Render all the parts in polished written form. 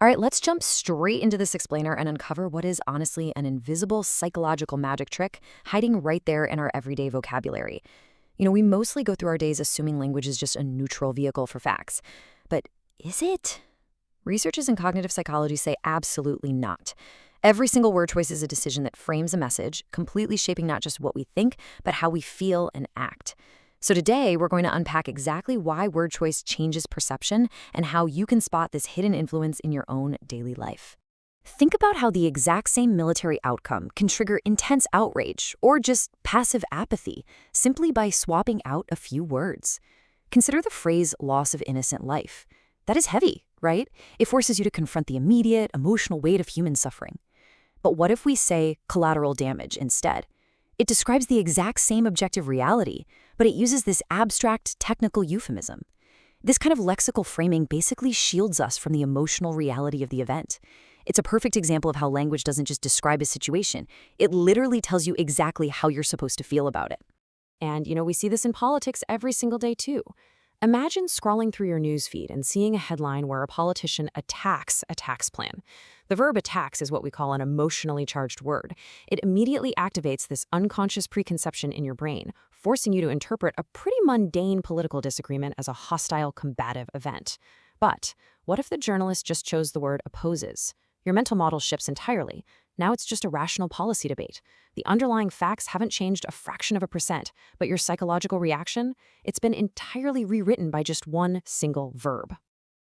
All right, let's jump straight into this explainer and uncover what is honestly an invisible psychological magic trick hiding right there in our everyday vocabulary. We mostly go through our days assuming language is just a neutral vehicle for facts. But is it? Researchers in cognitive psychology say absolutely not. Every single word choice is a decision that frames a message, completely shaping not just what we think, but how we feel and act. So today, we're going to unpack exactly why word choice changes perception and how you can spot this hidden influence in your own daily life. Think about how the exact same military outcome can trigger intense outrage or just passive apathy simply by swapping out a few words. Consider the phrase loss of innocent life. That is heavy, right? It forces you to confront the immediate, emotional weight of human suffering. But what if we say collateral damage instead? It describes the exact same objective reality, but it uses this abstract, technical euphemism. This kind of lexical framing basically shields us from the emotional reality of the event. It's a perfect example of how language doesn't just describe a situation. It literally tells you exactly how you're supposed to feel about it. And, we see this in politics every single day, too. Imagine scrolling through your newsfeed and seeing a headline where a politician attacks a tax plan. The verb attacks is what we call an emotionally charged word. It immediately activates this unconscious preconception in your brain, forcing you to interpret a pretty mundane political disagreement as a hostile, combative event. But what if the journalist just chose the word opposes? Your mental model shifts entirely. Now it's just a rational policy debate. The underlying facts haven't changed a fraction of a percent, but your psychological reaction, it's been entirely rewritten by just one single verb.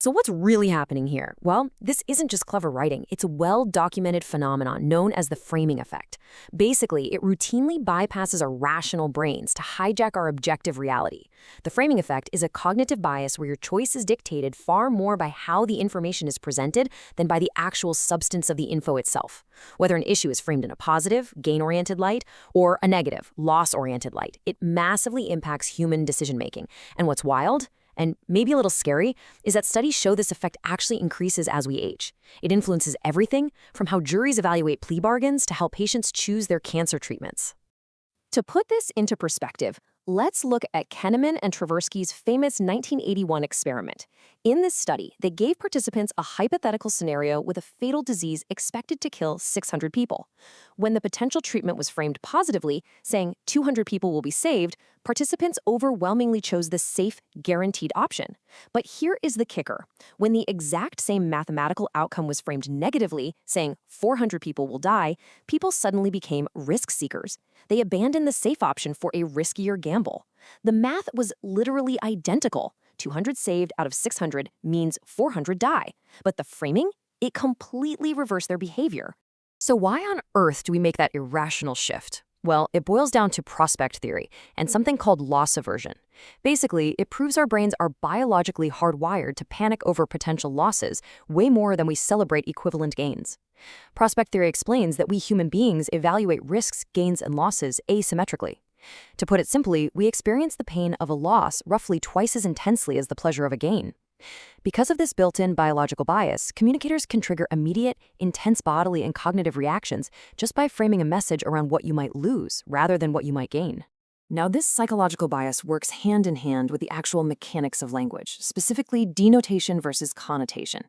So what's really happening here? Well, this isn't just clever writing. It's a well-documented phenomenon known as the framing effect. Basically, it routinely bypasses our rational brains to hijack our objective reality. The framing effect is a cognitive bias where your choice is dictated far more by how the information is presented than by the actual substance of the info itself. Whether an issue is framed in a positive, gain-oriented light, or a negative, loss-oriented light, it massively impacts human decision-making. And what's wild, and maybe a little scary, is that studies show this effect actually increases as we age. It influences everything from how juries evaluate plea bargains to how patients choose their cancer treatments. To put this into perspective, let's look at Kahneman and Tversky's famous 1981 experiment. In this study, they gave participants a hypothetical scenario with a fatal disease expected to kill 600 people. When the potential treatment was framed positively, saying 200 people will be saved, participants overwhelmingly chose the safe, guaranteed option. But here is the kicker. When the exact same mathematical outcome was framed negatively, saying 400 people will die, people suddenly became risk seekers. They abandoned the safe option for a riskier gamble. The math was literally identical. 200 saved out of 600 means 400 die. But the framing? It completely reversed their behavior. So why on earth do we make that irrational shift? Well, it boils down to prospect theory and something called loss aversion. Basically, it proves our brains are biologically hardwired to panic over potential losses way more than we celebrate equivalent gains. Prospect theory explains that we human beings evaluate risks, gains, and losses asymmetrically. To put it simply, we experience the pain of a loss roughly twice as intensely as the pleasure of a gain. Because of this built-in biological bias, communicators can trigger immediate, intense bodily and cognitive reactions just by framing a message around what you might lose rather than what you might gain. Now, this psychological bias works hand in hand with the actual mechanics of language, specifically denotation versus connotation.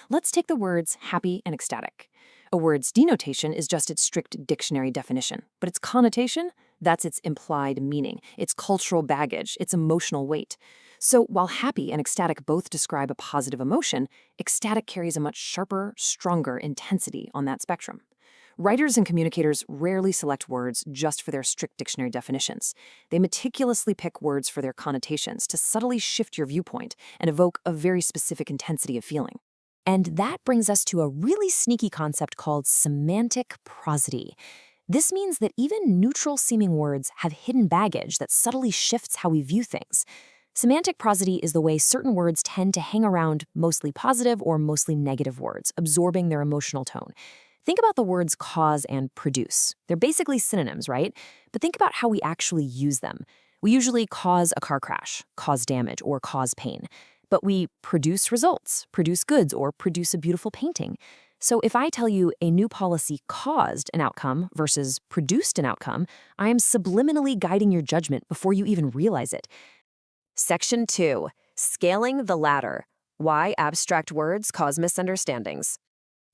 Let's take the words happy and ecstatic. A word's denotation is just its strict dictionary definition, but its connotation, that's its implied meaning, its cultural baggage, its emotional weight. So while happy and ecstatic both describe a positive emotion, ecstatic carries a much sharper, stronger intensity on that spectrum. Writers and communicators rarely select words just for their strict dictionary definitions. They meticulously pick words for their connotations to subtly shift your viewpoint and evoke a very specific intensity of feeling. And that brings us to a really sneaky concept called semantic prosody. This means that even neutral-seeming words have hidden baggage that subtly shifts how we view things. Semantic prosody is the way certain words tend to hang around mostly positive or mostly negative words, absorbing their emotional tone. Think about the words cause and produce. They're basically synonyms, right? But think about how we actually use them. We usually cause a car crash, cause damage, or cause pain. But we produce results, produce goods, or produce a beautiful painting. So if I tell you a new policy caused an outcome versus produced an outcome, I am subliminally guiding your judgment before you even realize it. Section 2. Scaling the ladder. Why abstract words cause misunderstandings.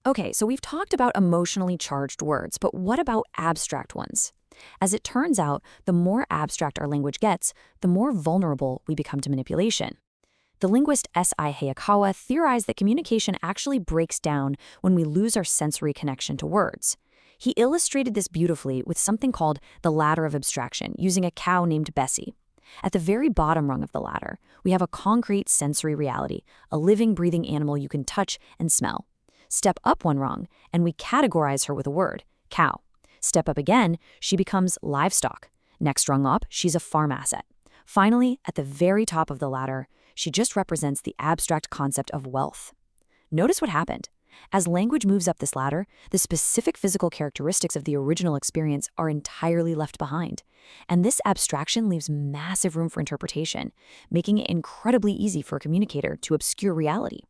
Okay, so we've talked about emotionally charged words, but what about abstract ones? As it turns out, the more abstract our language gets, the more vulnerable we become to manipulation. The linguist S.I. Hayakawa theorized that communication actually breaks down when we lose our sensory connection to words. He illustrated this beautifully with something called the ladder of abstraction, using a cow named Bessie. At the very bottom rung of the ladder, we have a concrete sensory reality, a living, breathing animal you can touch and smell. Step up one rung, and we categorize her with a word, cow. Step up again, she becomes livestock. Next rung up, she's a farm asset. Finally, at the very top of the ladder, she just represents the abstract concept of wealth. Notice what happened. As language moves up this ladder, the specific physical characteristics of the original experience are entirely left behind. And this abstraction leaves massive room for interpretation, making it incredibly easy for a communicator to obscure reality.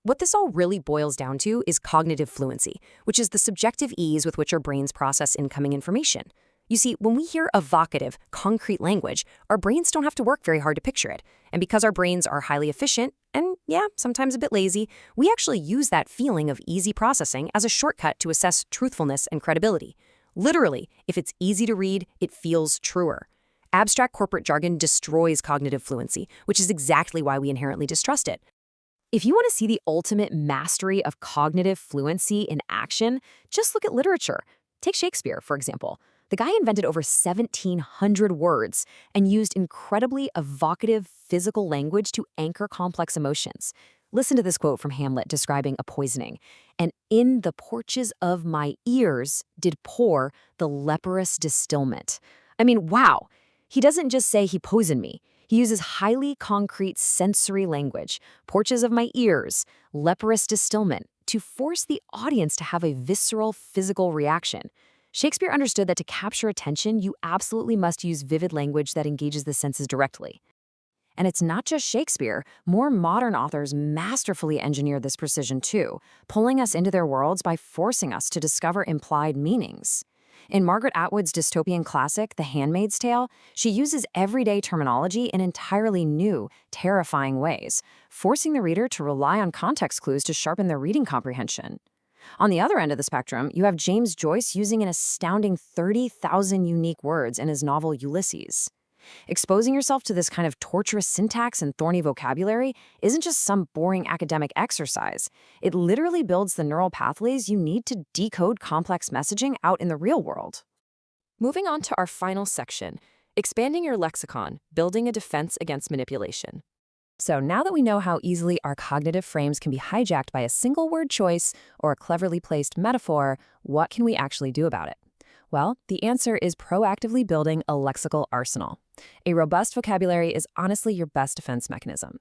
What this all really boils down to is cognitive fluency, which is the subjective ease with which our brains process incoming information. You see, when we hear evocative, concrete language, our brains don't have to work very hard to picture it. And because our brains are highly efficient, and yeah, sometimes a bit lazy, we actually use that feeling of easy processing as a shortcut to assess truthfulness and credibility. Literally, if it's easy to read, it feels truer. Abstract corporate jargon destroys cognitive fluency, which is exactly why we inherently distrust it. If you want to see the ultimate mastery of cognitive fluency in action, just look at literature. Take Shakespeare, for example. The guy invented over 1,700 words and used incredibly evocative physical language to anchor complex emotions. Listen to this quote from Hamlet describing a poisoning. "And in the porches of my ears did pour the leprous distilment." I mean, wow. He doesn't just say he poisoned me. He uses highly concrete sensory language, porches of my ears, leprous distilment, to force the audience to have a visceral physical reaction. Shakespeare understood that to capture attention, you absolutely must use vivid language that engages the senses directly. And it's not just Shakespeare. More modern authors masterfully engineer this precision too, pulling us into their worlds by forcing us to discover implied meanings. In Margaret Atwood's dystopian classic, The Handmaid's Tale, she uses everyday terminology in entirely new, terrifying ways, forcing the reader to rely on context clues to sharpen their reading comprehension. On the other end of the spectrum, you have James Joyce using an astounding 30,000 unique words in his novel Ulysses. Exposing yourself to this kind of torturous syntax and thorny vocabulary isn't just some boring academic exercise. It literally builds the neural pathways you need to decode complex messaging out in the real world. Moving on to our final section, expanding your lexicon, building a defense against manipulation. So now that we know how easily our cognitive frames can be hijacked by a single word choice or a cleverly placed metaphor, what can we actually do about it? Well, the answer is proactively building a lexical arsenal. A robust vocabulary is honestly your best defense mechanism.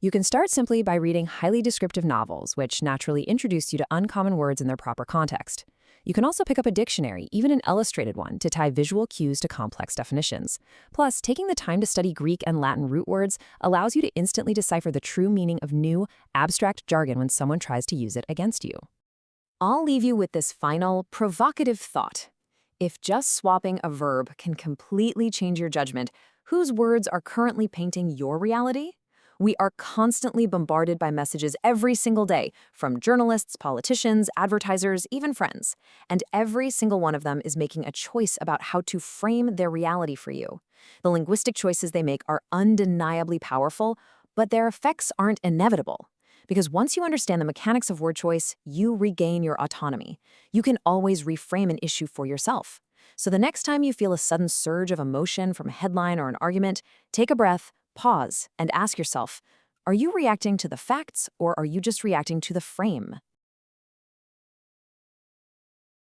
You can start simply by reading highly descriptive novels, which naturally introduce you to uncommon words in their proper context. You can also pick up a dictionary, even an illustrated one, to tie visual cues to complex definitions. Plus, taking the time to study Greek and Latin root words allows you to instantly decipher the true meaning of new, abstract jargon when someone tries to use it against you. I'll leave you with this final, provocative thought. If just swapping a verb can completely change your judgment, whose words are currently painting your reality? We are constantly bombarded by messages every single day, from journalists, politicians, advertisers, even friends. And every single one of them is making a choice about how to frame their reality for you. The linguistic choices they make are undeniably powerful, but their effects aren't inevitable. Because once you understand the mechanics of word choice, you regain your autonomy. You can always reframe an issue for yourself. So the next time you feel a sudden surge of emotion from a headline or an argument, take a breath, pause, and ask yourself, are you reacting to the facts or are you just reacting to the frame?